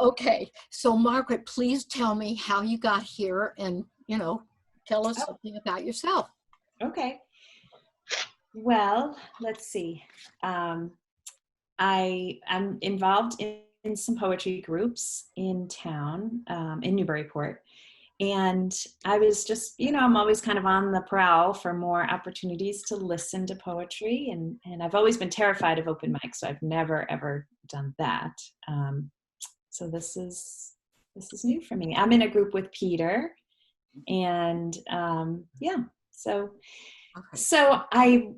Okay, so Margaret, please tell me how you got here and, tell us something about yourself. Okay. Well, let's see. I'm involved in some poetry groups in town, in Newburyport. And I was just, I'm always kind of on the prowl for more opportunities to listen to poetry. And I've always been terrified of open mic, so I've never, ever done that. So this is new for me. I'm in a group with Peter. And so I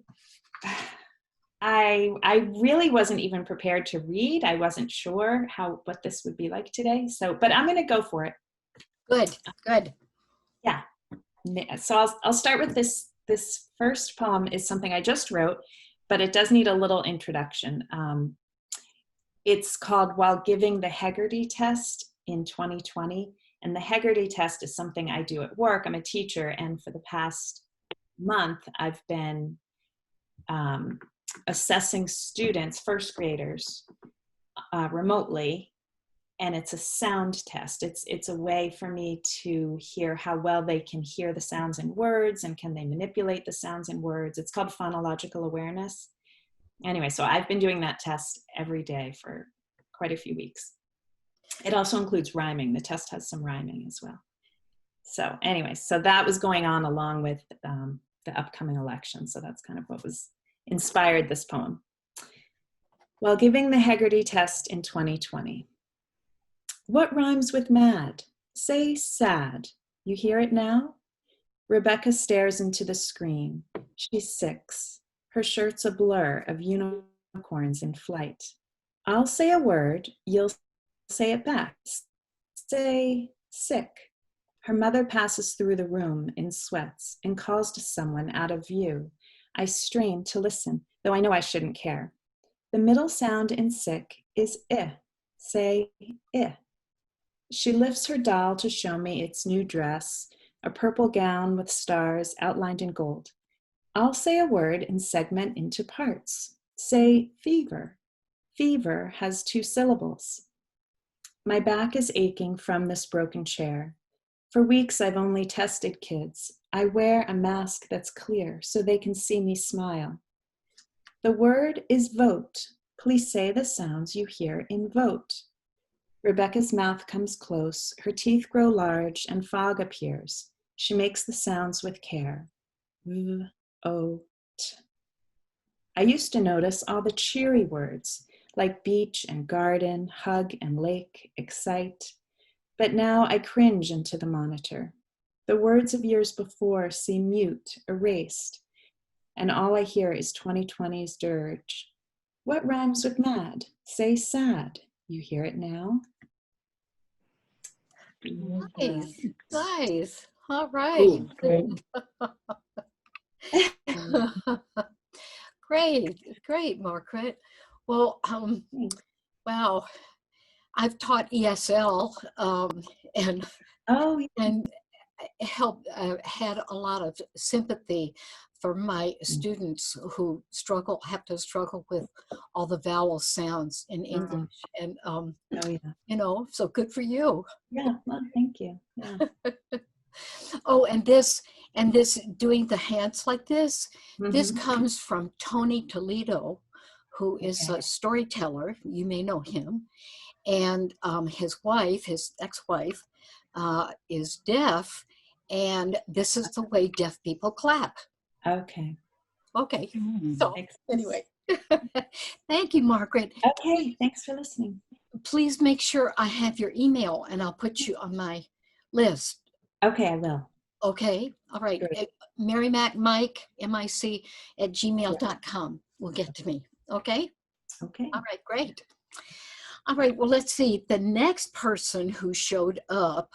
really wasn't even prepared to read. I wasn't sure what this would be like today. But I'm going to go for it. Good. Yeah. So I'll start with this. This first poem is something I just wrote, but it does need a little introduction. It's called While Giving the Hegarty Test in 2020. And the Hegarty test is something I do at work. I'm a teacher, and for the past month, I've been assessing students, first graders, remotely, and it's a sound test. It's a way for me to hear how well they can hear the sounds in words, and can they manipulate the sounds in words. It's called phonological awareness. Anyway, so I've been doing that test every day for quite a few weeks. It also includes rhyming. The test has some rhyming as well. So anyway, so that was going on along with the upcoming election. So that's kind of what was inspired this poem. While giving the Hegarty test in 2020. What rhymes with mad? Say sad. You hear it now? Rebecca stares into the screen. She's 6. Her shirt's a blur of unicorns in flight. I'll say a word, you'll say it back. Say sick. Her mother passes through the room in sweats and calls to someone out of view. I strain to listen, though I know I shouldn't care. The middle sound in sick is I. Say I. She lifts her doll to show me its new dress, a purple gown with stars outlined in gold. I'll say a word and segment into parts. Say fever. Fever has 2 syllables. My back is aching from this broken chair. For weeks, I've only tested kids. I wear a mask that's clear so they can see me smile. The word is vote. Please say the sounds you hear in vote. Rebecca's mouth comes close. Her teeth grow large and fog appears. She makes the sounds with care. V-O-T. I used to notice all the cheery words, like beach and garden, hug and lake, excite. But now I cringe into the monitor. The words of years before seem mute, erased, and all I hear is 2020's dirge. What rhymes with mad? Say sad. You hear it now? Nice. All right. Great, Margaret. Well, wow. I've taught ESL and had a lot of sympathy for my students who have to struggle with all the vowel sounds in English. And, so good for you. Yeah, well, thank you. Yeah. Oh, and this doing the hands like this, this comes from Tony Toledo, who is a storyteller. You may know him. And his ex-wife, is deaf, and this is the way deaf people clap. Okay. So anyway, thank you, Margaret. Okay, thanks for listening. Please make sure I have your email, and I'll put you on my list. Okay, I will. Okay, all right. Merrimack Mic, MIC @gmail.com will get to me. Okay. All right, great. All right, well, let's see. The next person who showed up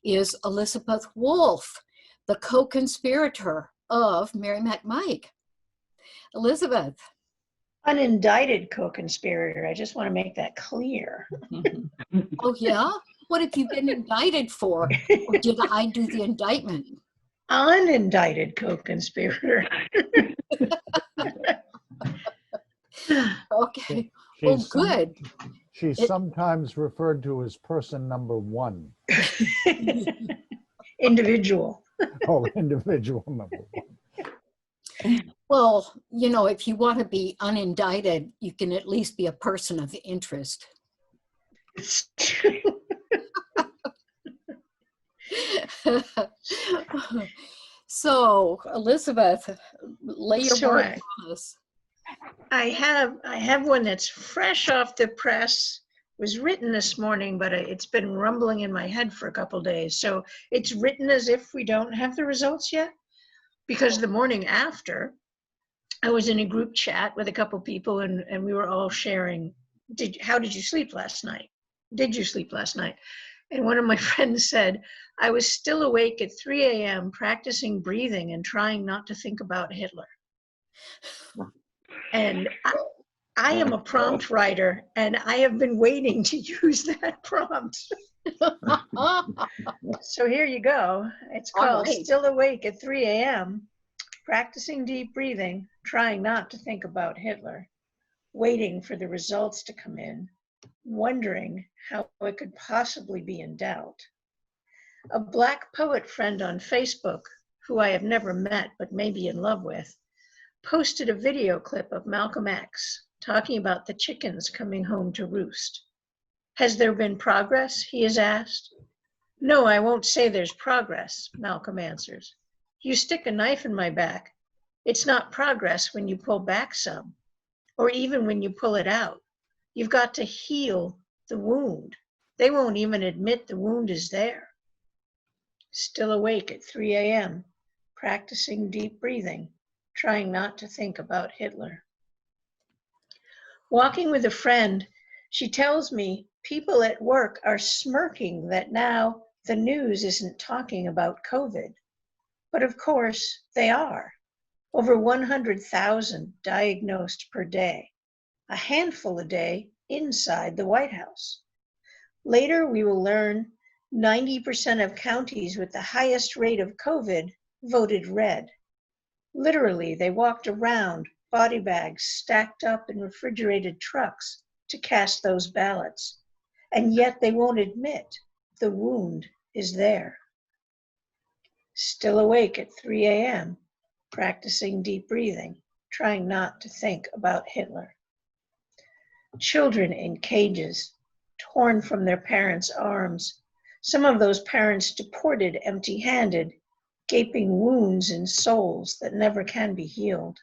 is Elizabeth Wolf, the co-conspirator of Merrimack Mic. Elizabeth. Unindicted co-conspirator. I just want to make that clear. Oh, yeah? What have you been indicted for? Or did I do the indictment? Unindicted co-conspirator. Okay. Well, good. She's sometimes referred to as person number one. Individual. Oh, individual number one. Well, you know, if you want to be unindicted, you can at least be a person of interest. So, Elizabeth, lay your So word on us. I have one that's fresh off the press. Was written this morning, but it's been rumbling in my head for a couple days. So it's written as if we don't have the results yet, because the morning after, I was in a group chat with a couple people, and we were all sharing, how did you sleep last night? Did you sleep last night? And one of my friends said, I was still awake at 3 a.m. practicing breathing and trying not to think about Hitler. And I am a prompt writer, and I have been waiting to use that prompt. So here you go. It's called Still Awake at 3 a.m., practicing deep breathing, trying not to think about Hitler, waiting for the results to come in, wondering how it could possibly be in doubt. A Black poet friend on Facebook, who I have never met but may be in love with, posted a video clip of Malcolm X talking about the chickens coming home to roost. Has there been progress, he is asked. No, I won't say there's progress, Malcolm answers. You stick a knife in my back. It's not progress when you pull back some, or even when you pull it out. You've got to heal the wound. They won't even admit the wound is there. Still awake at 3 a.m., practicing deep breathing, trying not to think about Hitler. Walking with a friend, she tells me people at work are smirking that now the news isn't talking about COVID. But of course, they are. Over 100,000 diagnosed per day, a handful a day inside the White House. Later, we will learn 90% of counties with the highest rate of COVID voted red. Literally, they walked around, body bags stacked up in refrigerated trucks to cast those ballots. And yet they won't admit the wound is there. Still awake at 3 a.m., practicing deep breathing, trying not to think about Hitler. Children in cages, torn from their parents' arms, some of those parents deported empty-handed, gaping wounds in souls that never can be healed.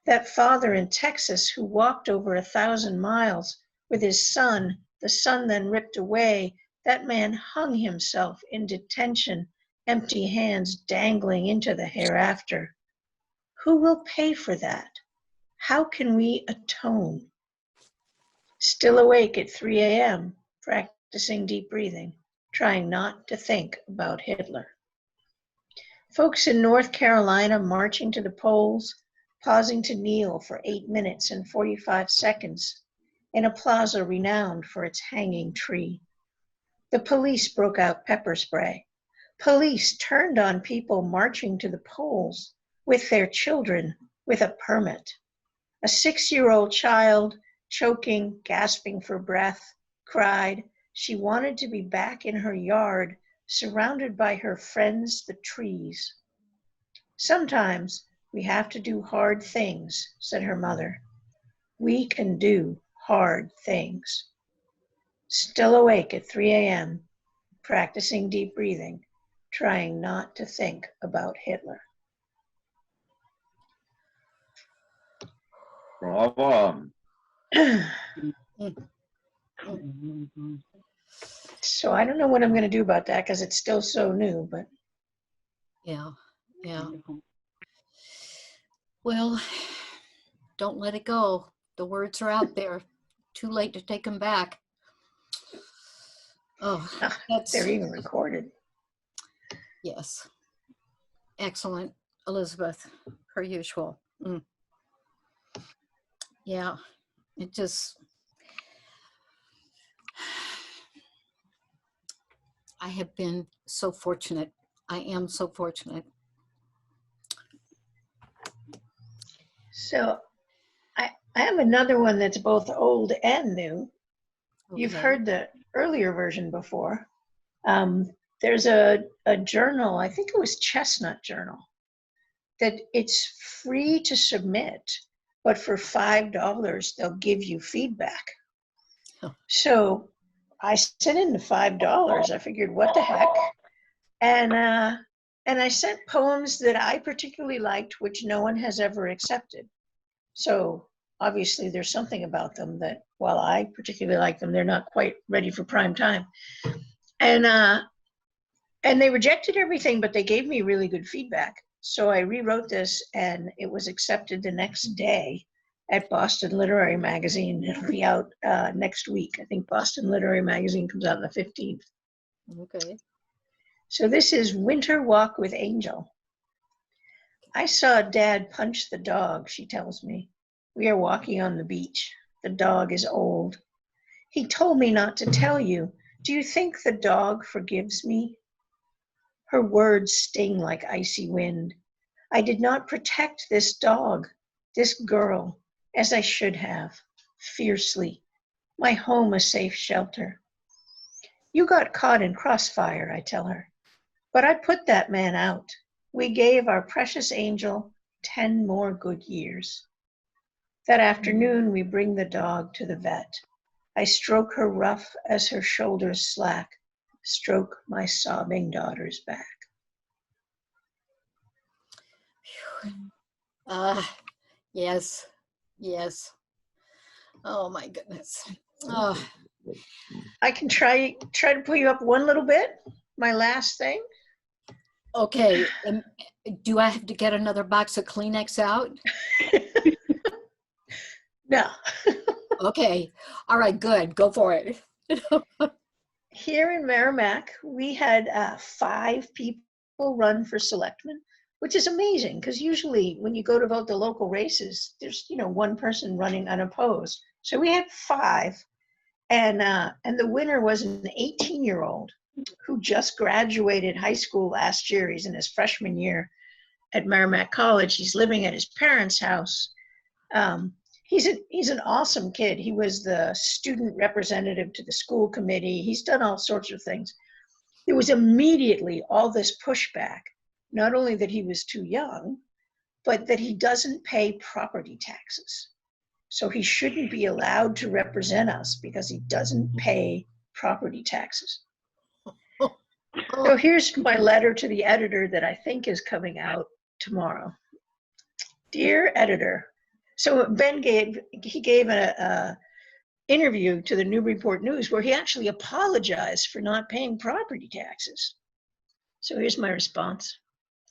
That father in Texas who walked over 1,000 miles with his son, the son then ripped away, that man hung himself in detention, empty hands dangling into the hereafter. Who will pay for that? How can we atone? Still awake at 3 a.m., practicing deep breathing, trying not to think about Hitler. Folks in North Carolina marching to the polls, pausing to kneel for 8 minutes and 45 seconds in a plaza renowned for its hanging tree. The police broke out pepper spray. Police turned on people marching to the polls with their children with a permit. A 6-year-old child, choking, gasping for breath, cried she wanted to be back in her yard, surrounded by her friends, the trees. Sometimes we have to do hard things, said her mother. We can do hard things. Still awake at 3 a.m., practicing deep breathing, trying not to think about Hitler. Bravo. So I don't know what I'm going to do about that because it's still so new, but. Yeah. Well, don't let it go. The words are out there. Too late to take them back. Oh, they're even recorded. Yes. Excellent, Elizabeth, per usual. Yeah, it just, I have been so fortunate. I am so fortunate. So I have another one that's both old and new. you've Okay. heard the earlier version before. There's a journal, I think it was Chestnut Journal, that it's free to submit, but for $5, they'll give you feedback. Oh. So I sent in the $5. I figured, what the heck? And I sent poems that I particularly liked, which no one has ever accepted. So obviously there's something about them that, while I particularly like them, they're not quite ready for prime time. And they rejected everything, but they gave me really good feedback. So I rewrote this, and it was accepted the next day at Boston Literary Magazine. It'll be out next week. I think Boston Literary Magazine comes out on the 15th. Okay. So this is Winter Walk with Angel. I saw Dad punch the dog, she tells me. We are walking on the beach. The dog is old. He told me not to tell you. Do you think the dog forgives me? Her words sting like icy wind. I did not protect this dog, this girl, as I should have, fiercely. My home a safe shelter. You got caught in crossfire, I tell her. But I put that man out. We gave our precious angel 10 more good years. That afternoon, we bring the dog to the vet. I stroke her rough as her shoulders slack, stroke my sobbing daughter's back. Yes. Yes. Oh my goodness. Oh, I can try to pull you up one little bit. My last thing. okay. Do I have to get another box of Kleenex out? No. Okay. All right, good. Go for it. Here in Merrimack, we had 5 people run for selectmen, which is amazing because usually when you go to vote the local races, there's one person running unopposed. So we had 5, and the winner was an 18-year-old who just graduated high school last year. He's in his freshman year at Merrimack College. He's living at his parents' house. He's an awesome kid. He was the student representative to the school committee. He's done all sorts of things. There was immediately all this pushback, not only that he was too young, but that he doesn't pay property taxes. So he shouldn't be allowed to represent us because he doesn't pay property taxes. So here's my letter to the editor that I think is coming out tomorrow. Dear editor, so Ben gave an interview to the Newburyport News where he actually apologized for not paying property taxes. So here's my response.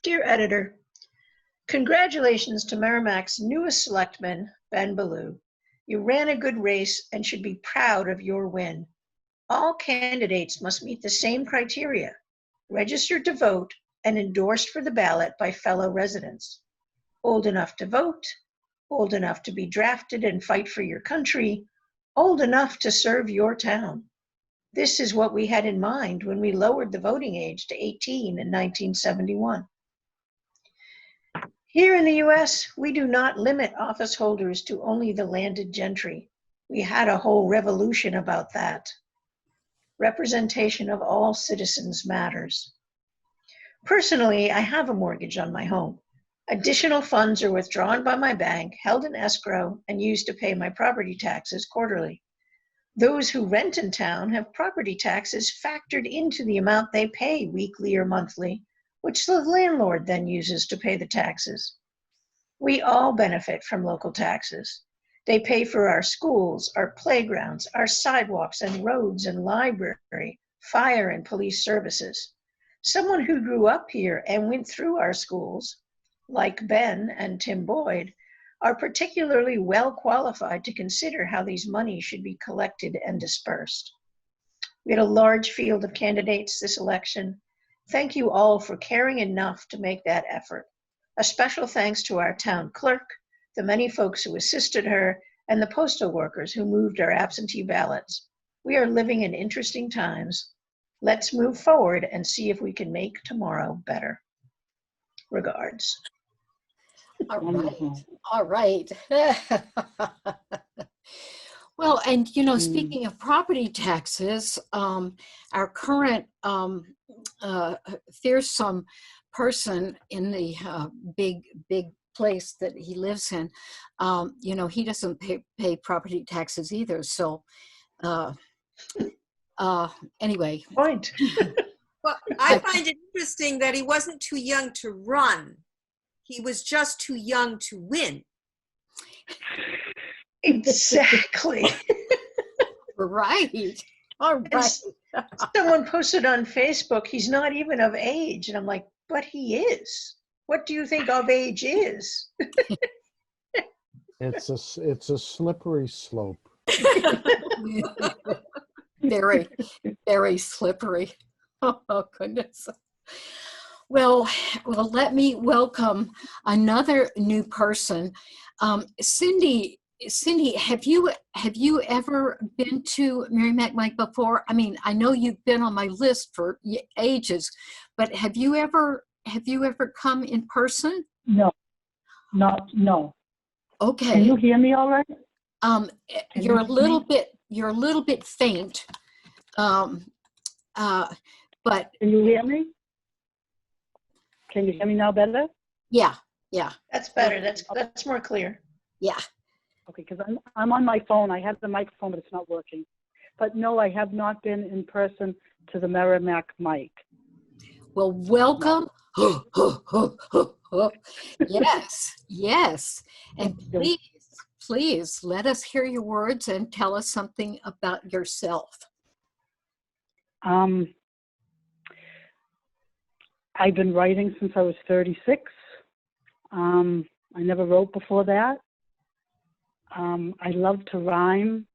Dear editor, congratulations to Merrimack's newest selectman, Ben Ballou. You ran a good race and should be proud of your win. All candidates must meet the same criteria: registered to vote and endorsed for the ballot by fellow residents. Old enough to vote, old enough to be drafted and fight for your country, old enough to serve your town. This is what we had in mind when we lowered the voting age to 18 in 1971. Here in the US, we do not limit office holders to only the landed gentry. We had a whole revolution about that. Representation of all citizens matters. Personally, I have a mortgage on my home. Additional funds are withdrawn by my bank, held in escrow, and used to pay my property taxes quarterly. Those who rent in town have property taxes factored into the amount they pay weekly or monthly, which the landlord then uses to pay the taxes. We all benefit from local taxes. They pay for our schools, our playgrounds, our sidewalks and roads and library, fire and police services. Someone who grew up here and went through our schools, like Ben and Tim Boyd, are particularly well qualified to consider how these monies should be collected and dispersed. We had a large field of candidates this election. Thank you all for caring enough to make that effort. A special thanks to our town clerk, the many folks who assisted her, and the postal workers who moved our absentee ballots. We are living in interesting times. Let's move forward and see if we can make tomorrow better. Regards. All right. All right. Well, and you know, Mm. speaking of property taxes, our current fearsome person in the big place that he lives in, you know, he doesn't pay property taxes either. So uh, anyway, Point. Well, I find it interesting that he wasn't too young to run. He was just too young to win. Exactly. right. All And right. someone posted on Facebook, he's not even of age. And I'm like, but he is. What do you think of age is? It's a slippery slope. very, very slippery. Oh, goodness. Well, let me welcome another new person. Cindy, have you ever been to Merrimack Mic before? I mean, I know you've been on my list for ages, but have you ever come in person? No, no. Okay. Can you hear me all right? You're a little bit faint. But Can you hear me? Can you hear me now better? yeah. That's better. That's more clear. Yeah. Okay, because I'm on my phone. I have the microphone, but it's not working. But no, I have not been in person to the Merrimack Mic. Well, welcome. Yes. And please let us hear your words and tell us something about yourself. I've been writing since I was 36. I never wrote before that. I love to rhyme.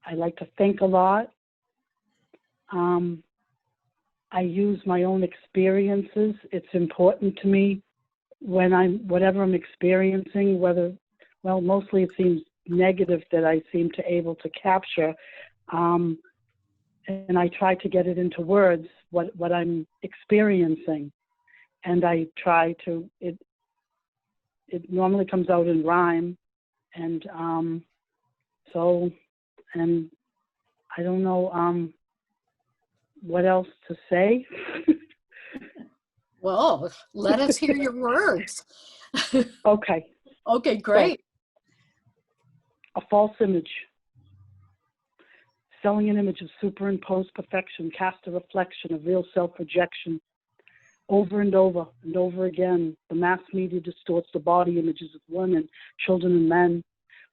I like to think a lot. I use my own experiences. It's important to me when whatever I'm experiencing, mostly it seems negative that I seem to able to capture. And I try to get it into words, what I'm experiencing. And I try to, it normally comes out in rhyme. And and I don't know what else to say. Well, let us hear your words. Okay. Okay, great. So, a false image. Selling an image of superimposed perfection, cast a reflection of real self-rejection. Over and over and over again, the mass media distorts the body images of women, children, and men.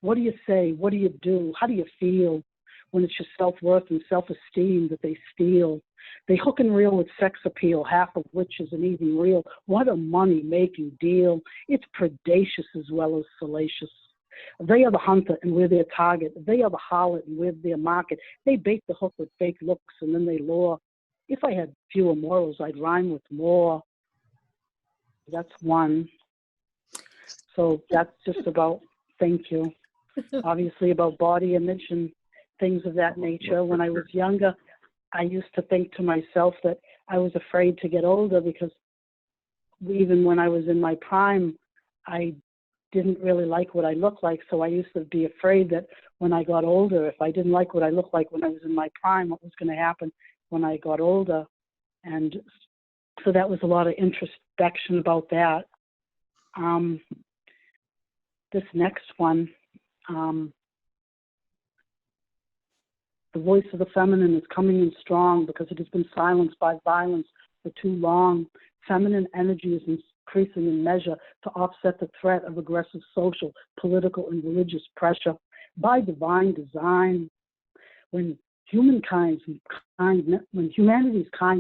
What do you say? What do you do? How do you feel when it's your self-worth and self-esteem that they steal? They hook and reel with sex appeal, half of which isn't even real. What a money-making deal. It's predacious as well as salacious. They are the hunter and we're their target. They are the harlot and we're their market. They bait the hook with fake looks and then they lure. If I had fewer morals, I'd rhyme with more. That's one. So that's just about, thank you. Obviously about body image and things of that nature. When I was younger, I used to think to myself that I was afraid to get older because even when I was in my prime, I didn't really like what I looked like. So I used to be afraid that when I got older, if I didn't like what I looked like when I was in my prime, what was going to happen when I got older. And so that was a lot of introspection about that. This next one, the voice of the feminine is coming in strong because it has been silenced by violence for too long. Feminine energy is increasing in measure to offset the threat of aggressive social, political, and religious pressure. By divine design, when humanity's kind,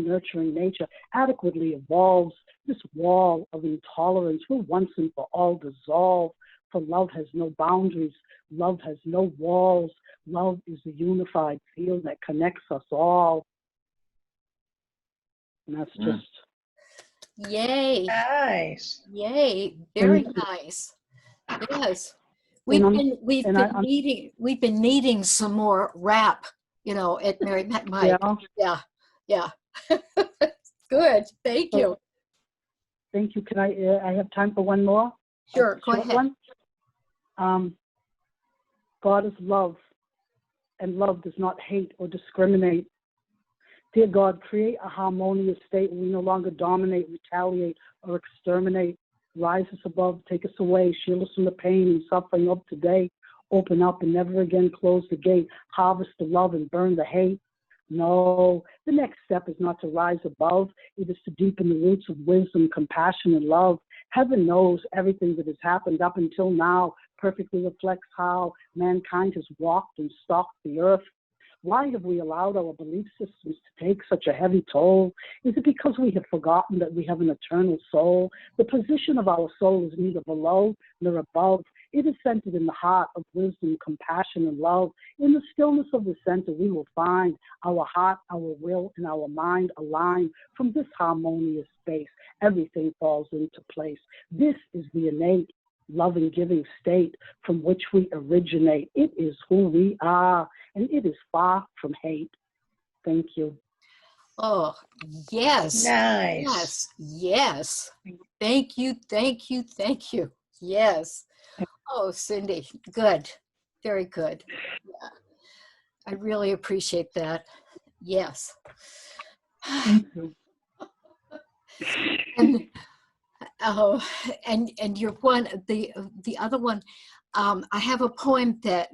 nurturing nature adequately evolves, this wall of intolerance will once and for all dissolve. For love has no boundaries. Love has no walls. Love is the unified field that connects us all. And that's just... Yay. Nice. Yay. Very nice. Yes. We've been needing some more rap, you know, at Merrimack Mic. Yeah. Good. Thank you. Thank you. Can I have time for one more? Sure, go ahead. One? God is love, and love does not hate or discriminate. Dear God, create a harmonious state where we no longer dominate, retaliate, or exterminate. Rise us above, take us away, shield us from the pain and suffering of today. Open up and never again close the gate. Harvest the love and burn the hate. No, the next step is not to rise above. It is to deepen the roots of wisdom, compassion, and love. Heaven knows everything that has happened up until now perfectly reflects how mankind has walked and stalked the earth. Why have we allowed our belief systems to take such a heavy toll? Is it because we have forgotten that we have an eternal soul? The position of our soul is neither below nor above. It is centered in the heart of wisdom, compassion, and love. In the stillness of the center, we will find our heart, our will, and our mind aligned. From this harmonious space, everything falls into place. This is the innate, loving, giving state from which we originate. It is who we are, and it is far from hate. Thank you. Oh, yes. Nice. Yes. Yes. Thank you. Thank you. Thank you. Yes. Oh, Cindy, good. Very good. Yeah. I really appreciate that. Yes. Thank you. And oh, and you're one. The other one. I have a poem that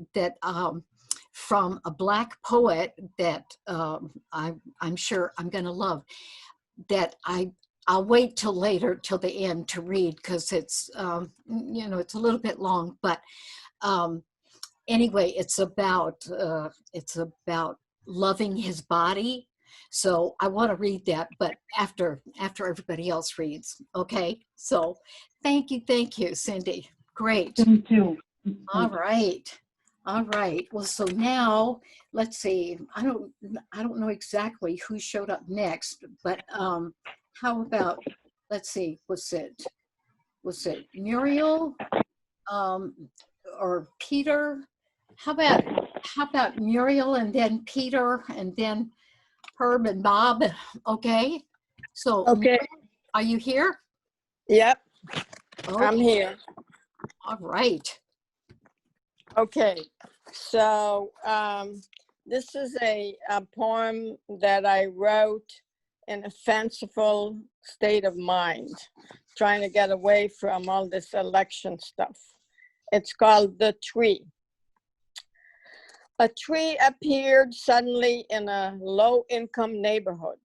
from a Black poet that I'm sure I'm going to love. That I'll wait till later, till the end to read, because it's it's a little bit long. But anyway, it's about loving his body. So I want to read that, but after everybody else reads. Okay. So thank you, Cindy. Great. Thank you. All right. All right. Well, so now let's see. I don't know exactly who showed up next, but how about, let's see, was it Muriel or Peter? How about Muriel and then Peter and then Herb and Bob? Okay. So Okay. are you here? Yep, Okay. I'm here. All right. Okay, so this is a poem that I wrote in a fanciful state of mind, trying to get away from all this election stuff. It's called The Tree. A tree appeared suddenly in a low-income neighborhood.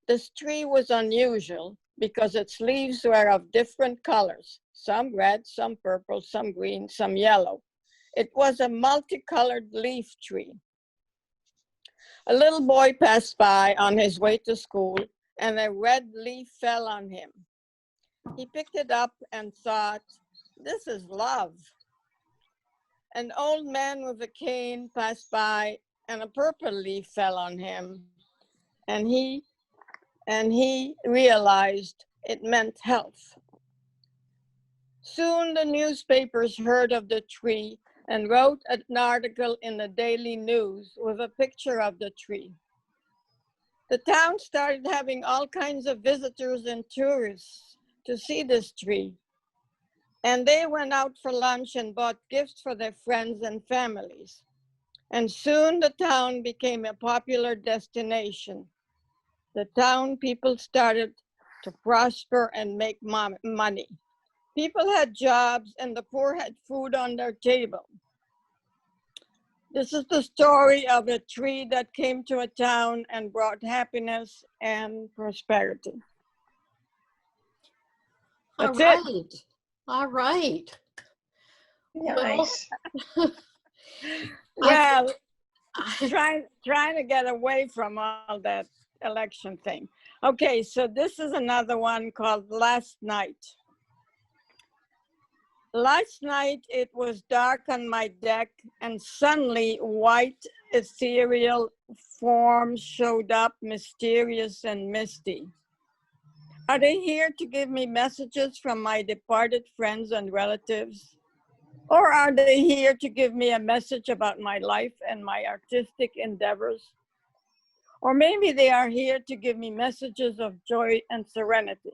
This tree was unusual because its leaves were of different colors, some red, some purple, some green, some yellow. It was a multicolored leaf tree. A little boy passed by on his way to school, and a red leaf fell on him. He picked it up and thought, "This is love." An old man with a cane passed by, and a purple leaf fell on him, and he realized it meant health. Soon the newspapers heard of the tree and wrote an article in the Daily News with a picture of the tree. The town started having all kinds of visitors and tourists to see this tree. And they went out for lunch and bought gifts for their friends and families. And soon the town became a popular destination. The town people started to prosper and make money. People had jobs and the poor had food on their table. This is the story of a tree that came to a town and brought happiness and prosperity. That's it. All right. Nice. Well, trying to get away from all that election thing. Okay, so this is another one called Last Night. Last night it was dark on my deck, and suddenly white ethereal forms showed up, mysterious and misty. Are they here to give me messages from my departed friends and relatives? Or are they here to give me a message about my life and my artistic endeavors? Or maybe they are here to give me messages of joy and serenity.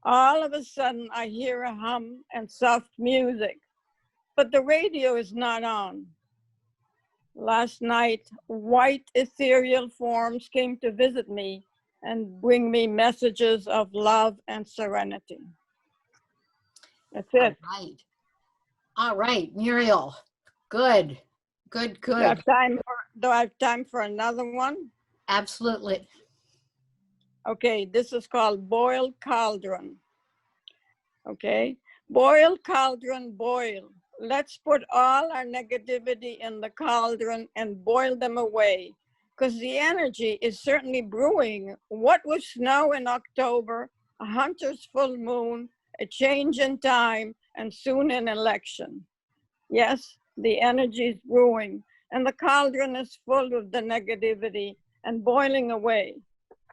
All of a sudden, I hear a hum and soft music, but the radio is not on. Last night, white ethereal forms came to visit me and bring me messages of love and serenity. That's it. All right, Muriel. Good. Good, Do I good. have time for another one? Absolutely. Okay, this is called boiled cauldron. Okay, boil cauldron, boil. Let's put all our negativity in the cauldron and boil them away, because the energy is certainly brewing. What with snow in October, a hunter's full moon, a change in time, and soon an election. Yes, the energy is brewing, and the cauldron is full of the negativity and boiling away.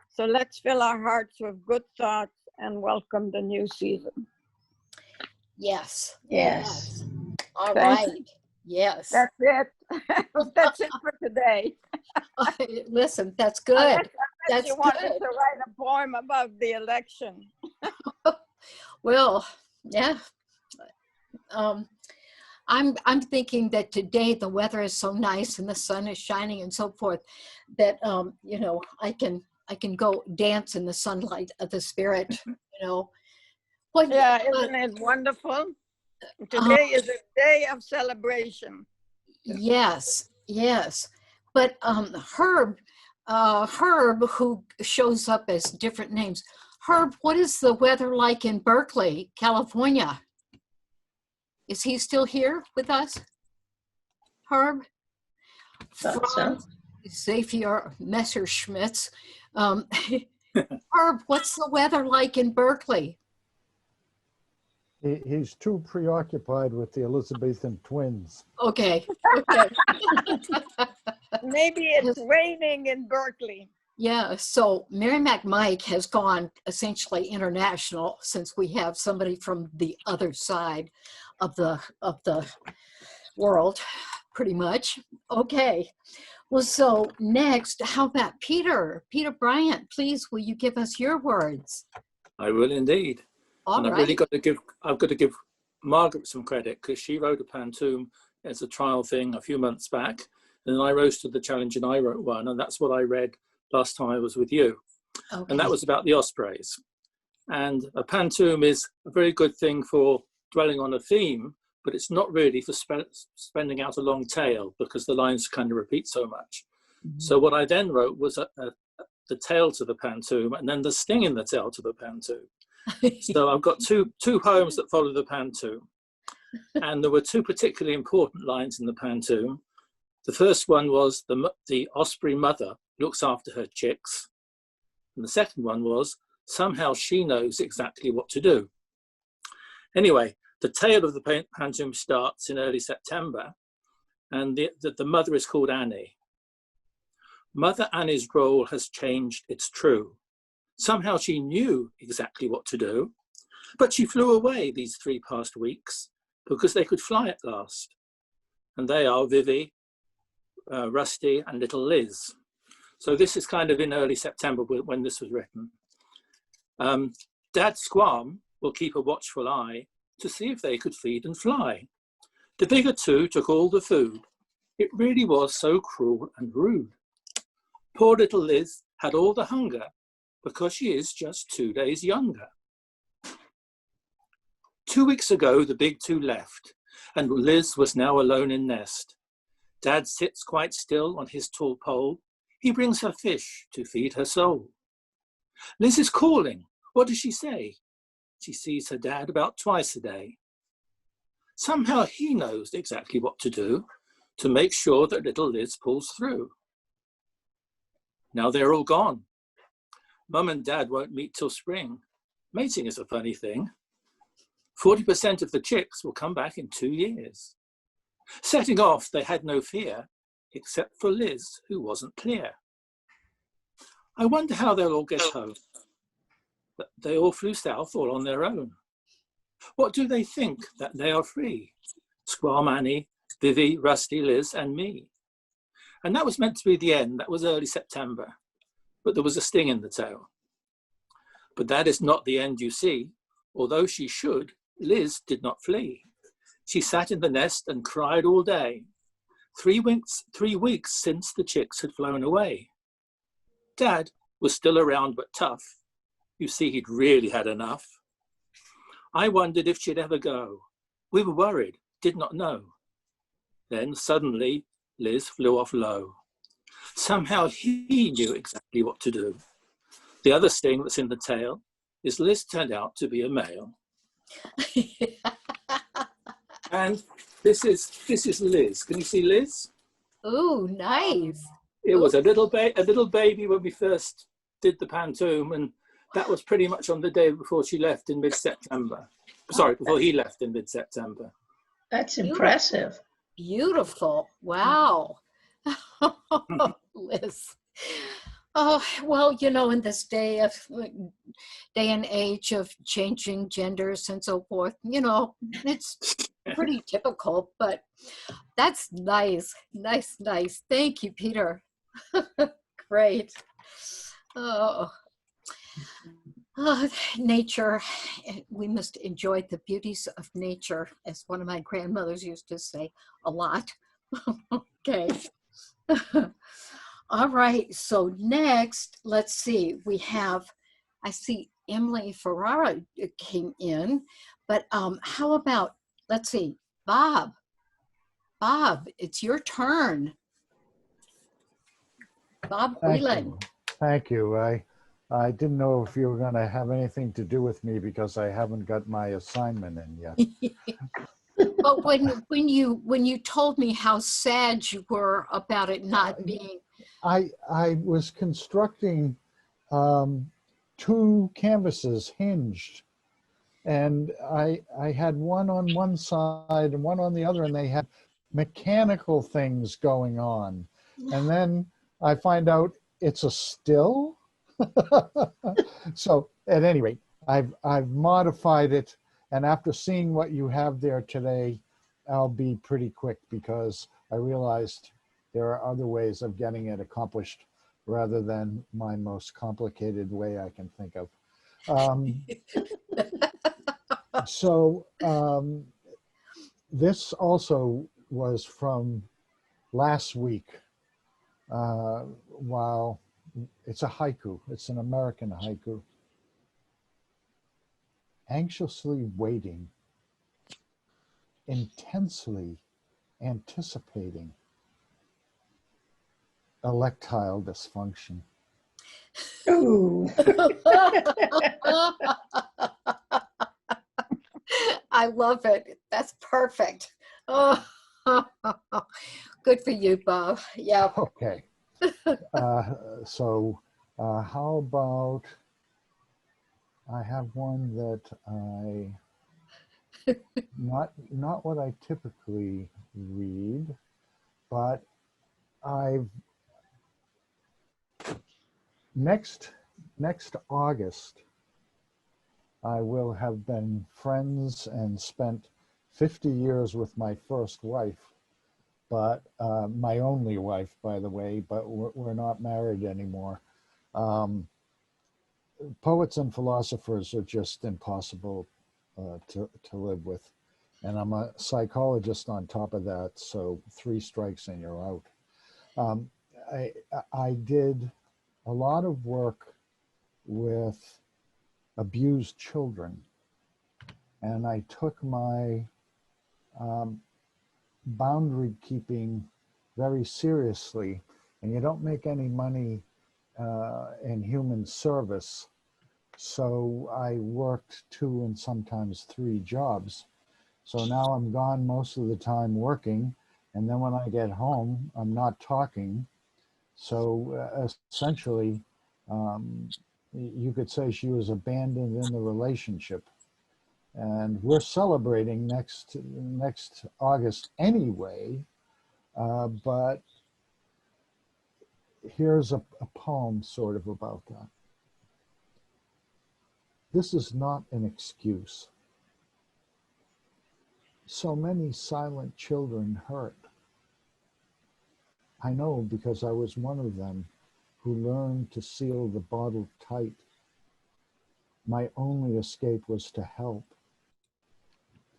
So let's fill our hearts with good thoughts and welcome the new season. Yes. Yes. All Thank right. you. Yes. That's it. That's it for today. Listen, that's good. Unless That's you wanted good. to write a poem about the election. Well, yeah. I'm thinking that today the weather is so nice and the sun is shining and so forth that you know, I can go dance in the sunlight of the spirit, you know. What Yeah, isn't it wonderful? Today is a day of celebration. yes, yes. But Herb, who shows up as different names. Herb, what is the weather like in Berkeley, California? Is he still here with us? Herb? Thought so. Franz Xavier Messerschmitz. Herb, what's the weather like in Berkeley? He's too preoccupied with the Elizabethan twins. Okay, okay. Maybe it's raining in Berkeley. Yeah, so Merrimack Mic has gone essentially international since we have somebody from the other side of the world, pretty much. Okay. Well, so next, how about Peter? Peter Bryant, please, will you give us your words? I will indeed. All and right. I've got to give Margaret some credit, because she wrote a pantoum as a trial thing a few months back, and then I rose to the challenge and I wrote one, and that's what I read last time I was with you. Okay. And that was about the ospreys. And a pantoum is a very good thing for dwelling on a theme, but it's not really for spending out a long tail, because the lines kind of repeat so much. Mm-hmm. So what I then wrote was the tail to the pantoum, and then the sting in the tail to the pantoum. So I've got two poems that follow the pantoum. And there were two particularly important lines in the pantoum. The first one was the osprey mother looks after her chicks. And the second one was, somehow she knows exactly what to do. Anyway, the tale of the pantoum starts in early September, and the mother is called Annie. Mother Annie's role has changed, it's true. Somehow she knew exactly what to do, but she flew away these 3 past weeks because they could fly at last. And they are Vivi, Rusty, and little Liz. So this is kind of in early September when this was written. Dad Squam will keep a watchful eye to see if they could feed and fly. The bigger two took all the food. It really was so cruel and rude. Poor little Liz had all the hunger because she is just 2 days younger. 2 weeks ago, the big two left, and Liz was now alone in nest. Dad sits quite still on his tall pole. He brings her fish to feed her soul. Liz is calling. What does she say? She sees her dad about twice a day. Somehow he knows exactly what to do to make sure that little Liz pulls through. Now they're all gone. Mum and Dad won't meet till spring. Mating is a funny thing. 40% of the chicks will come back in 2 years. Setting off, they had no fear, except for Liz, who wasn't clear. I wonder how they'll all get home. But they all flew south all on their own. What do they think that they are free? Squam Annie, Vivi, Rusty, Liz, and me. And that was meant to be the end. That was early September. But there was a sting in the tail. But that is not the end, you see. Although she should, Liz did not flee. She sat in the nest and cried all day. 3 weeks since the chicks had flown away. Dad was still around but tough. You see, he'd really had enough. I wondered if she'd ever go. We were worried, did not know. Then suddenly, Liz flew off low. Somehow he knew exactly what to do. The other sting that's in the tail is Liz turned out to be a male. And this is Liz. Can you see Liz? Oh, nice. It was a little baby when we first did the pantoum, and that was pretty much on the day before she left in mid-September. Sorry, before he left in mid-September. That's impressive. Beautiful. Wow. Liz. Oh, well, you know, in this day and age of changing genders and so forth, you know, it's pretty typical, but that's nice. Nice. Thank you, Peter. Great. Oh, nature. We must enjoy the beauties of nature, as one of my grandmothers used to say a lot. Okay. All right. So next, let's see. I see Emily Ferrara came in, but how about, let's see, Bob. Bob, it's your turn. Bob Whelan. Thank you. I didn't know if you were going to have anything to do with me because I haven't got my assignment in yet. But when you told me how sad you were about it not being, I was constructing 2 canvases hinged, and I had one on one side and one on the other, and they had mechanical things going on, and then I find out it's a still. So at any rate, I've modified it, and after seeing what you have there today, I'll be pretty quick because I realized there are other ways of getting it accomplished rather than my most complicated way I can think of. This also was from last week. While it's a haiku, it's an American haiku. Anxiously waiting, intensely anticipating erectile dysfunction. Ooh. I love it. That's perfect. Oh, good for you, Bob. Yeah. Okay. How about I have one that not what I typically read, but next August I will have been friends and spent 50 years with my first wife, but my only wife, by the way, but we're not married anymore. Poets and philosophers are just impossible to live with. And I'm a psychologist on top of that, so 3 strikes and you're out. I did a lot of work with abused children, and I took my boundary keeping very seriously, and you don't make any money in human service. So I worked 2 and sometimes 3 jobs. So now I'm gone most of the time working, and then when I get home, I'm not talking. So essentially, you could say she was abandoned in the relationship. And we're celebrating next August anyway, but here's a poem sort of about that. This is not an excuse. So many silent children hurt. I know because I was one of them who learned to seal the bottle tight. My only escape was to help,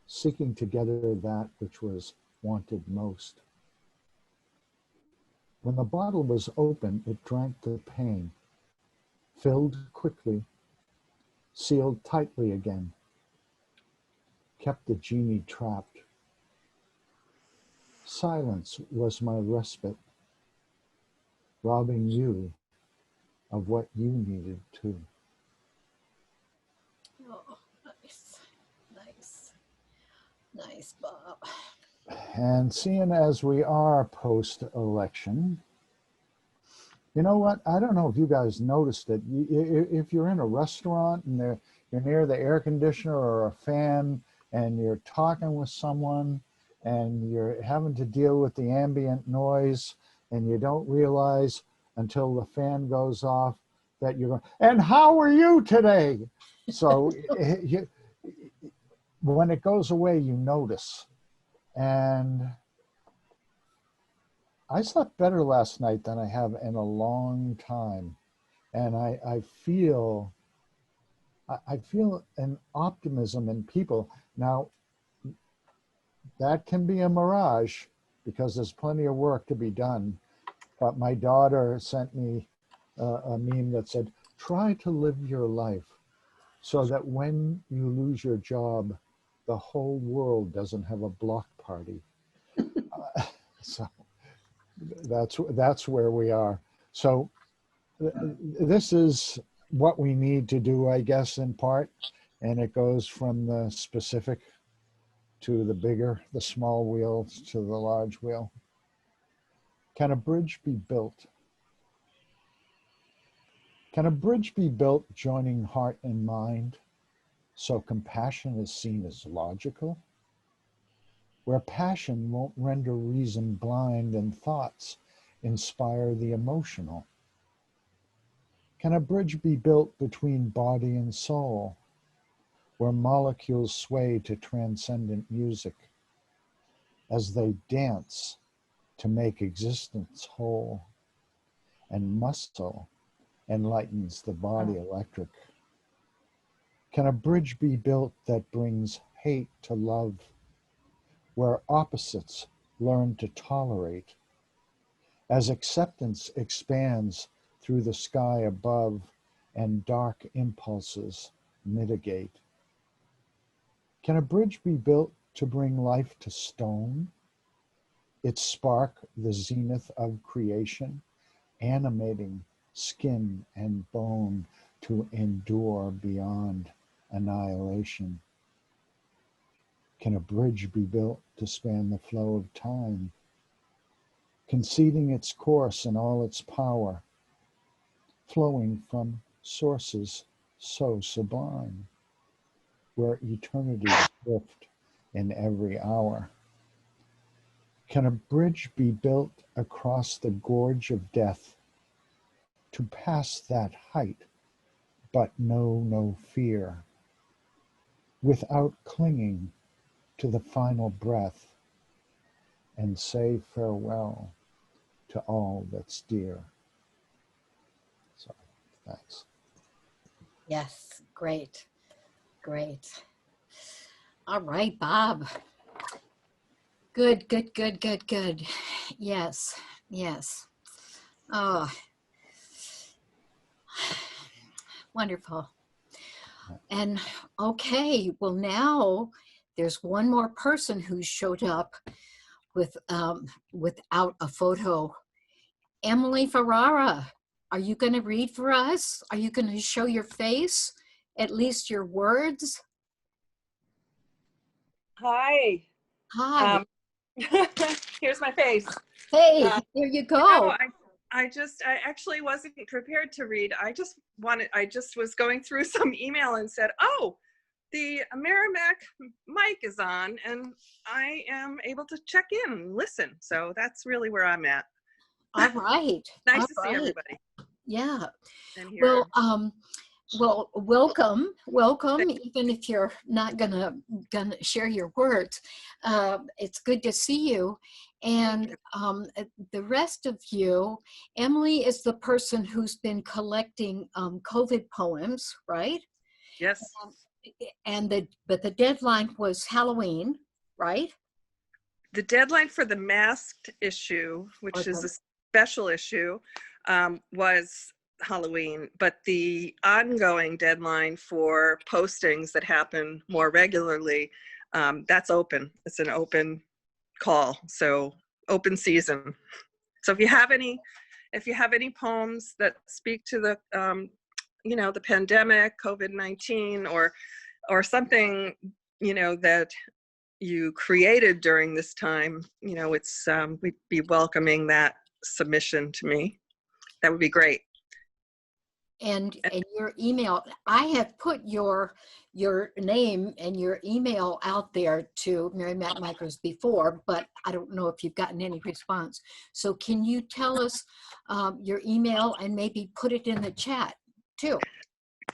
seeking together that which was wanted most. When the bottle was open, it drank the pain, filled quickly, sealed tightly again, kept the genie trapped. Silence was my respite, robbing you of what you needed too. Oh, nice, nice, nice, Bob. And seeing as we are post-election, you know what? I don't know if you guys noticed it. If you're in a restaurant and you're near the air conditioner or a fan and you're talking with someone and you're having to deal with the ambient noise and you don't realize until the fan goes off that you're going, and how are you today? So when it goes away, you notice. And I slept better last night than I have in a long time. And I feel an optimism in people. Now, that can be a mirage because there's plenty of work to be done. But my daughter sent me a meme that said, try to live your life so that when you lose your job, the whole world doesn't have a block party. So that's where we are. So this is what we need to do, I guess, in part, and it goes from the specific to the bigger, the small wheel to the large wheel. Can a bridge be built? Can a bridge be built joining heart and mind so compassion is seen as logical? Where passion won't render reason blind and thoughts inspire the emotional? Can a bridge be built between body and soul, where molecules sway to transcendent music as they dance to make existence whole, and muscle enlightens the body electric? Can a bridge be built that brings hate to love, where opposites learn to tolerate, as acceptance expands through the sky above and dark impulses mitigate? Can a bridge be built to bring life to stone, its spark the zenith of creation, animating skin and bone to endure beyond annihilation? Can a bridge be built to span the flow of time, conceding its course and all its power, flowing from sources so sublime, where eternity's drift in every hour? Can a bridge be built across the gorge of death to pass that height, but know no fear, without clinging to the final breath, and say farewell to all that's dear? So, thanks. Yes, great, great. All right, Bob. Good, good, good, good, good. Yes, yes. Oh, wonderful. And okay, well now there's one more person who showed up with without a photo. Emily Ferrara, are you going to read for us? Are you going to show your face, at least your words? Hi. Hi. Here's my face. Hey, there you go. You know, I actually wasn't prepared to read. I just was going through some email and said, oh, the Merrimack mic is on and I am able to check in and listen. So that's really where I'm at. All right. Nice All to see everybody. Yeah. And here. Well, welcome, even if you're not gonna share your words. It's good to see you. And the rest of you, Emily is the person who's been collecting COVID poems, right? Yes. But the deadline was Halloween, right? The deadline for the masked issue, which is a special issue was Halloween, but the ongoing deadline for postings that happen more regularly, that's open. It's an open call, so open season. So if you have any poems that speak to the the pandemic, COVID-19, or something that you created during this time, it's we'd be welcoming that submission to me. That would be great. And your email, I have put your name and your email out there to Merrimack Micers before, but I don't know if you've gotten any response. So can you tell us your email and maybe put it in the chat too?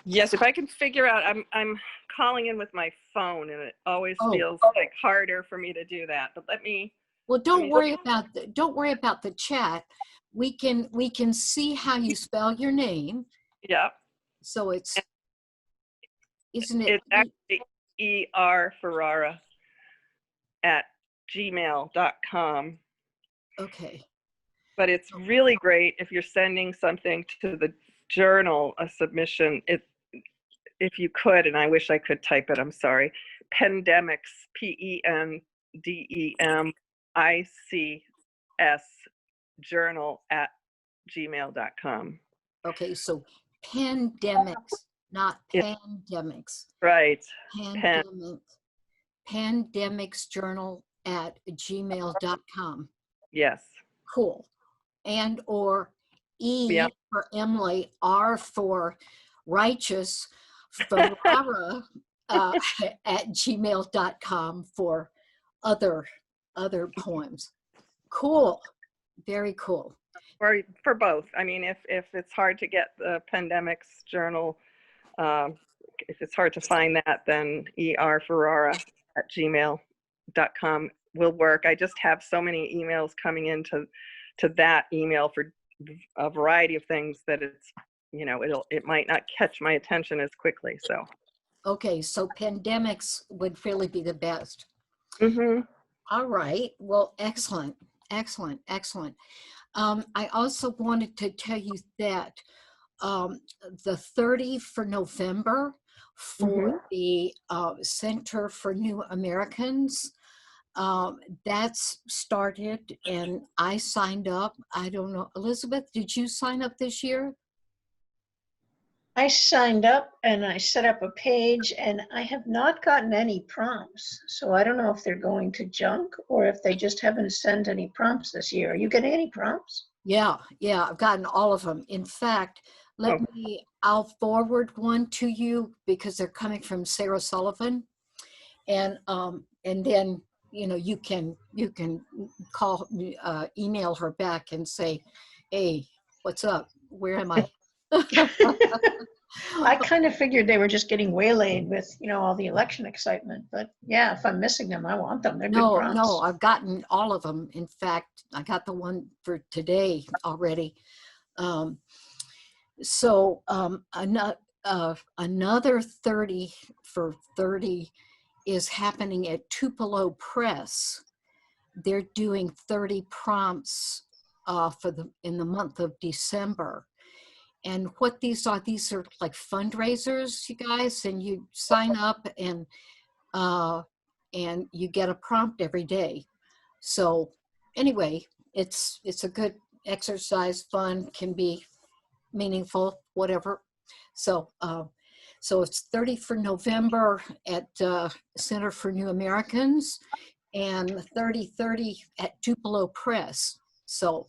Yes, if I can figure out, I'm calling in with my phone, and it always feels like harder for me to do that. But let me. Well, don't worry about the chat. We can see how you spell your name. Yeah. So it's, isn't it? It's actually erferrara@gmail.com. Okay. But it's really great if you're sending something to the journal, a submission. If you could, and I wish I could type it, I'm sorry. Pendemics, PENDEMICS journal@gmail.com. Okay, so pandemics, not pandemics. Right. Pandemics journal@gmail.com. Yes. Cool. And or E for Emily, R for righteous, Ferrara at gmail.com for other poems. Cool. Very cool. For both. I mean, if it's hard to get the Pandemics journal, if it's hard to find that, then erferrara@gmail.com will work. I just have so many emails coming into that email for a variety of things that it's, it might not catch my attention as quickly. So. Okay, so pandemics would really be the best. Mm-hmm. All right. Well, excellent. I also wanted to tell you that the 30th for November for the Center for New Americans, that's started and I signed up. I don't know, Elizabeth, did you sign up this year? I signed up and I set up a page and I have not gotten any prompts. So I don't know if they're going to junk or if they just haven't sent any prompts this year. Are you getting any prompts? Yeah, I've gotten all of them. In fact, I'll forward one to you because they're coming from Sarah Sullivan. And then, you can call, email her back and say, hey, what's up? Where am I? I kind of figured they were just getting waylaid with, all the election excitement. But yeah, if I'm missing them, I want them. They're good prompts. No, I've gotten all of them. In fact, I got the one for today already. Another 30 for 30 is happening at Tupelo Press. They're doing 30 prompts in the month of December. And what these are like fundraisers, you guys, and you sign up and you get a prompt every day. So anyway, it's a good exercise, fun, can be meaningful, whatever. So it's 30 for November at Center for New Americans and 30/30 at Tupelo Press. So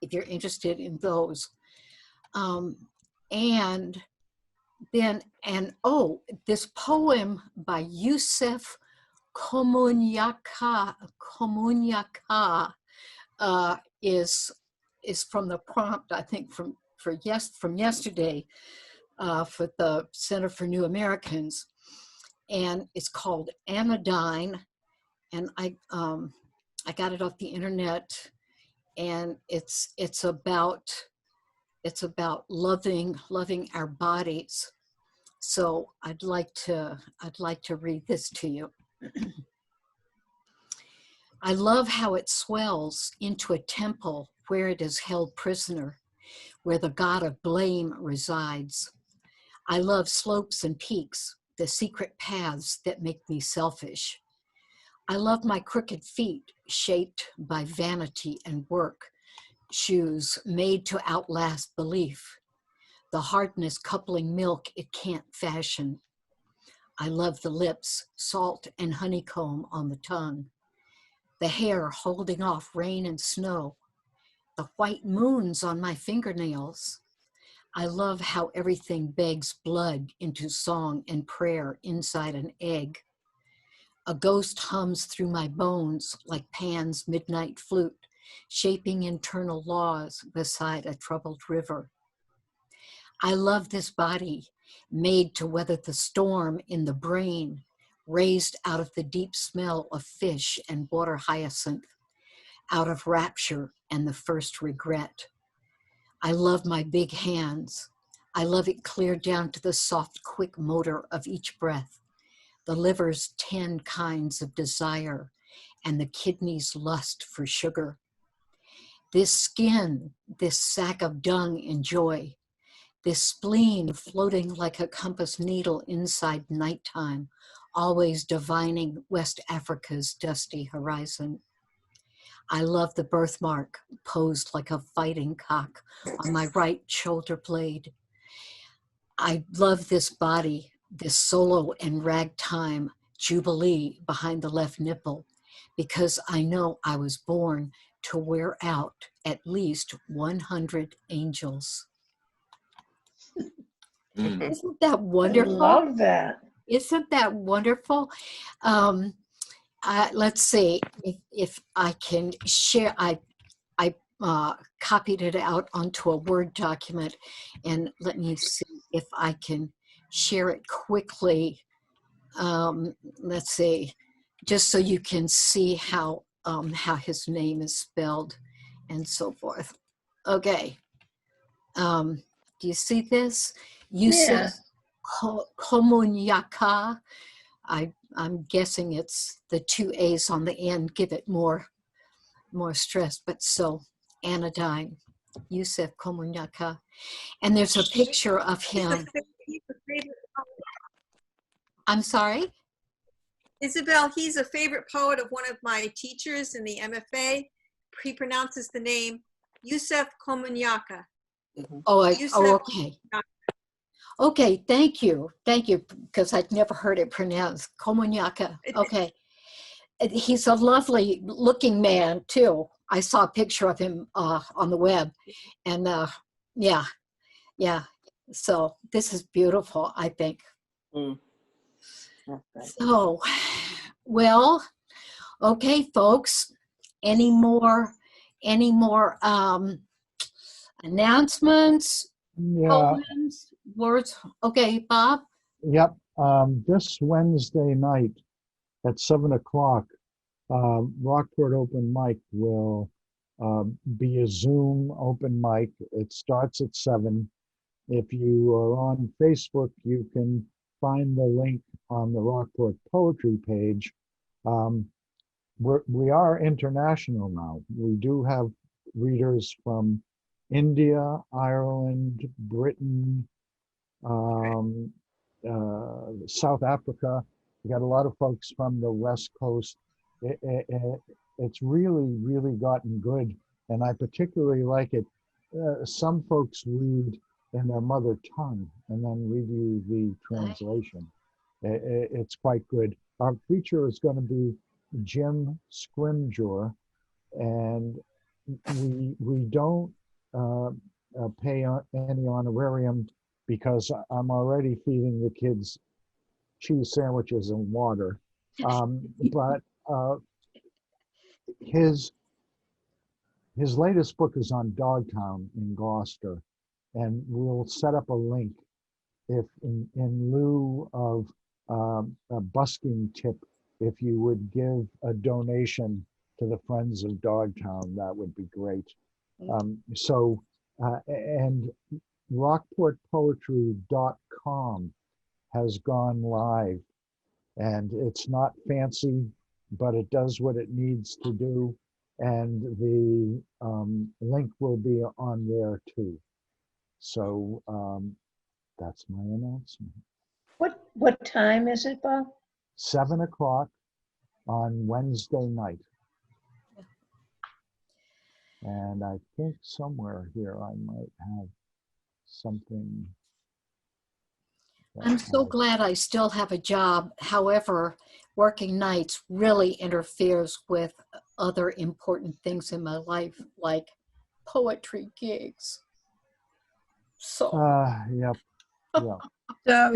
if you're interested in those. This poem by Yusef Komunyaka is from the prompt, I think, from yesterday for the Center for New Americans, and it's called Anodyne, and I got it off the internet, and it's about loving our bodies. So I'd like to read this to you. I love how it swells into a temple where it is held prisoner, where the god of blame resides. I love slopes and peaks, the secret paths that make me selfish. I love my crooked feet, shaped by vanity and work, shoes made to outlast belief, the hardness coupling milk it can't fashion. I love the lips, salt and honeycomb on the tongue, the hair holding off rain and snow, the white moons on my fingernails. I love how everything begs blood into song and prayer inside an egg. A ghost hums through my bones like Pan's midnight flute, shaping internal laws beside a troubled river. I love this body, made to weather the storm in the brain, raised out of the deep smell of fish and water hyacinth, out of rapture and the first regret. I love my big hands. I love it clear down to the soft, quick motor of each breath, the liver's 10 kinds of desire, and the kidney's lust for sugar. This skin, this sack of dung and joy, this spleen floating like a compass needle inside nighttime, always divining West Africa's dusty horizon. I love the birthmark posed like a fighting cock on my right shoulder blade. I love this body, this solo and ragtime jubilee behind the left nipple, because I know I was born to wear out at least 100 angels. Isn't that I wonderful? love that. Isn't that wonderful? Let's see if I can share. I copied it out onto a Word document, and let me see if I can share it quickly. Let's see, just so you can see how his name is spelled and so forth. Okay. Do you see this? Yeah. Komunyaka. I'm guessing it's the 2 A's on the end, give it more stress, but so anodyne, Yusef Komunyaka. And there's a picture of him. I'm sorry? Isabel, he's a favorite poet of one of my teachers in the MFA. He pronounces the name Yusef Komunyaka. Oh, Yusef okay. Okay, thank you, because I'd never heard it pronounced, Komunyaka. Okay. He's a lovely looking man too. I saw a picture of him on the web, and yeah. So this is beautiful, I think. So, well, okay, folks. Any more announcements? Yeah. Poems, words? Okay, Bob. Yep. This Wednesday night at 7 o'clock, Rockport Open Mic will be a Zoom open mic. It starts at 7. If you are on Facebook, you can find the link on the Rockport Poetry page. We are international now. We do have readers from India, Ireland, Britain, South Africa. We got a lot of folks from the West Coast. It's really, really gotten good, and I particularly like it. Some folks read in their mother tongue and then read you the translation. It's quite good. Our feature is going to be Jim Scrimgeour, and we don't pay any honorarium because I'm already feeding the kids cheese sandwiches and water. But his latest book is on Dogtown in Gloucester, and we'll set up a link if in lieu of a busking tip, if you would give a donation to the Friends of Dogtown, that would be great. And rockportpoetry.com has gone live, and it's not fancy, but it does what it needs to do. and the link will be on there too. So that's my announcement. What time is it, Bob? 7 o'clock on Wednesday night. And I think somewhere here I might have something. I'm so glad I still have a job. However, working nights really interferes with other important things in my life, like poetry gigs. So, Yep, yep.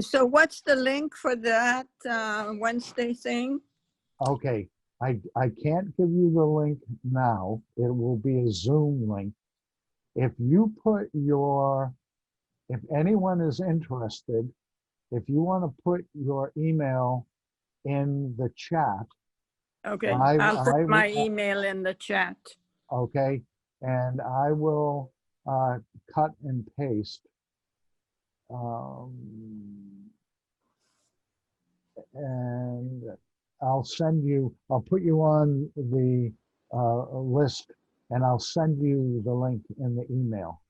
So what's the link for that Wednesday thing? Okay, I can't give you the link now. It will be a Zoom link. If you put if anyone is interested, if you want to put your email in the chat. Okay, I I'll put my will- email in the chat. Okay, and I will cut and paste. And I'll put you on the list, and I'll send you the link in the email.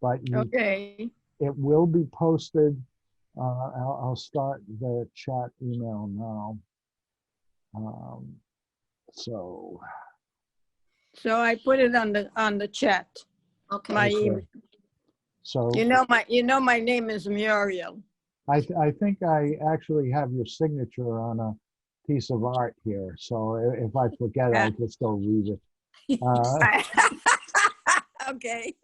But Okay. it will be posted. I'll start the chat email now. So I put it on the chat. okay. My okay. email. So You know my name is Muriel. I think I actually have your signature on a piece of art here. So if I forget, I'll just go read it. Okay.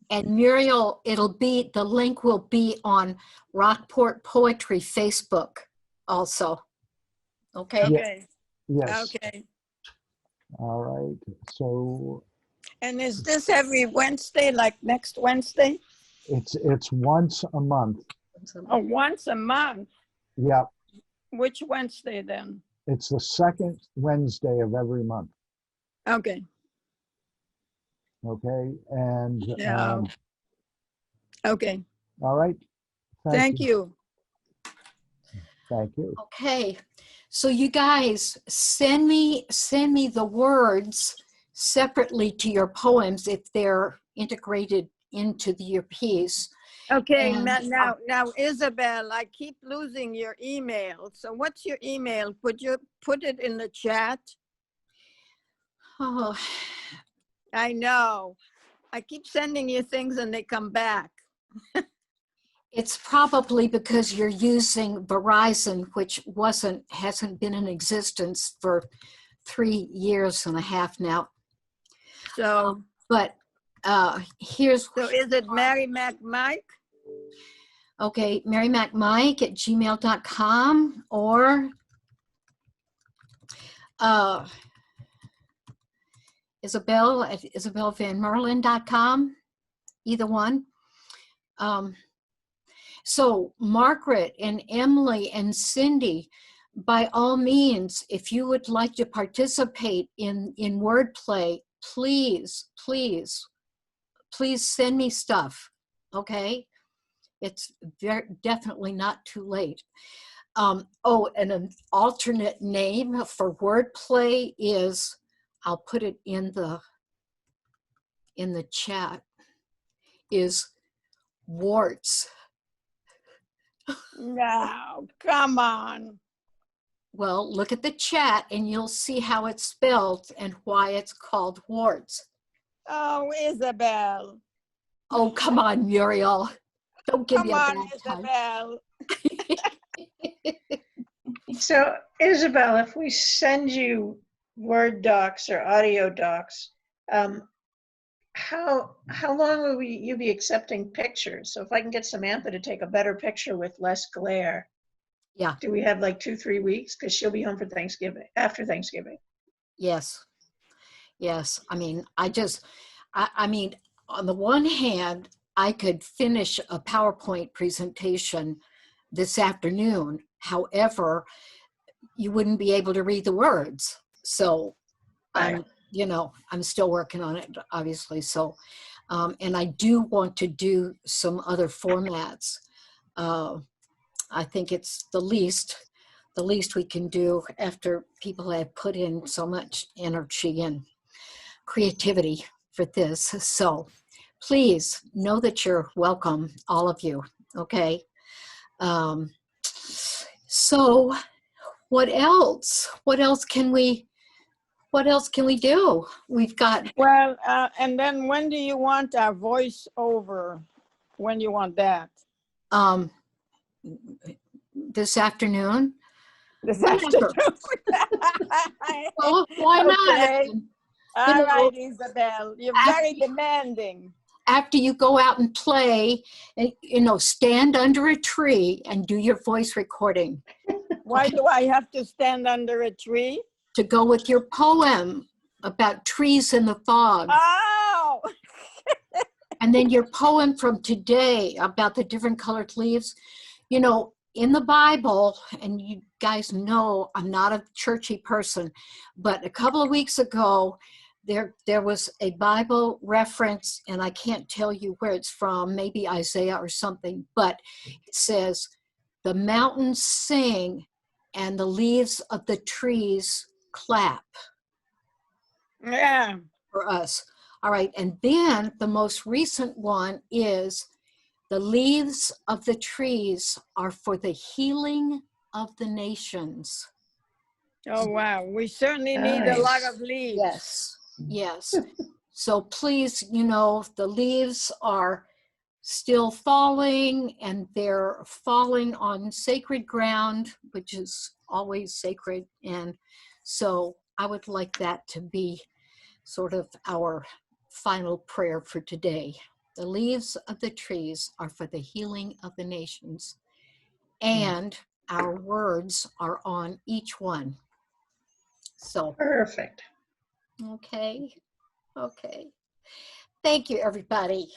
And Muriel, the link will be on Rockport Poetry Facebook also. Okay? Okay. Yes. Okay. All right. So And is this every Wednesday, like next Wednesday? it's once a month. Oh, once a month. Yep. Which Wednesday then? It's the second Wednesday of every month. Okay. Okay. And Yeah. Okay. all right. Thank you. Thank you. Okay. So you guys send me the words separately to your poems if they're integrated into your piece. Okay, And, now Isabel, I keep losing your email. So what's your email? Would you put it in the chat? oh, I know. I keep sending you things and they come back. it's probably because you're using Verizon, which hasn't been in existence for 3.5 years now. So, but here's. So is it Merrimack Mic? Okay, merrimackmic@gmail.com or Isabel at isabelvanmerlin.com, either one. So Margaret and Emily and Cindy, by all means, if you would like to participate in wordplay, please send me stuff, okay? It's definitely not too late. And an alternate name for wordplay is, I'll put it in the chat, is warts. No, come on. Well, look at the chat and you'll see how it's spelled and why it's called warts. Oh, Isabel. Oh, come on, Muriel. Don't give me a bad Isabel. time. So, Isabel, if we send you Word docs or audio docs, how long will you be accepting pictures? So if I can get Samantha to take a better picture with less glare, yeah. Do we have like 2-3 weeks? Because she'll be home for Thanksgiving, after Thanksgiving. Yes. I mean, I mean, on the one hand, I could finish a PowerPoint presentation this afternoon. However, you wouldn't be able to read the words. So Right. I'm still working on it, obviously. So, and I do want to do some other formats. I think it's the least we can do after people have put in so much energy. And creativity for this. So please know that you're welcome, all of you. Okay. So what else? What else can we do? We've got, Well, and then when do you want our voice over? When you want that? this afternoon. This Whenever. afternoon. Well, why Okay. not? All right, Isabel, you're very demanding. After you go out and play, stand under a tree and do your voice recording. Why do I have to stand under a tree? To go with your poem about trees in the fog. Oh! And then your poem from today about the different colored leaves. In the Bible, and you guys know I'm not a churchy person, but a couple of weeks ago, there was a Bible reference, and I can't tell you where it's from, maybe Isaiah or something, but it says, the mountains sing and the leaves of the trees clap. Yeah. For us. All right, and then the most recent one is, the leaves of the trees are for the healing of the nations. Oh, wow. We certainly need a lot of leaves. Yes, yes. So please, the leaves are still falling, and they're falling on sacred ground, which is always sacred. And so I would like that to be sort of our final prayer for today. The leaves of the trees are for the healing of the nations, and our words are on each one. So Perfect. okay. Thank you, everybody.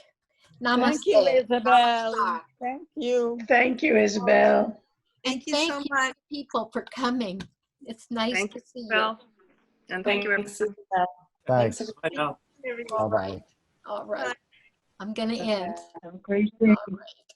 Namaste. Thank you, Isabel. Namaste. Thank you. Thank you, Isabel. Thank you so much. People, for coming. It's nice Thank to you, see you. Bill. And thank you, everyone. Thanks, Isabel. Thanks. I know. All right. I'm going to end. Have a great day. All right.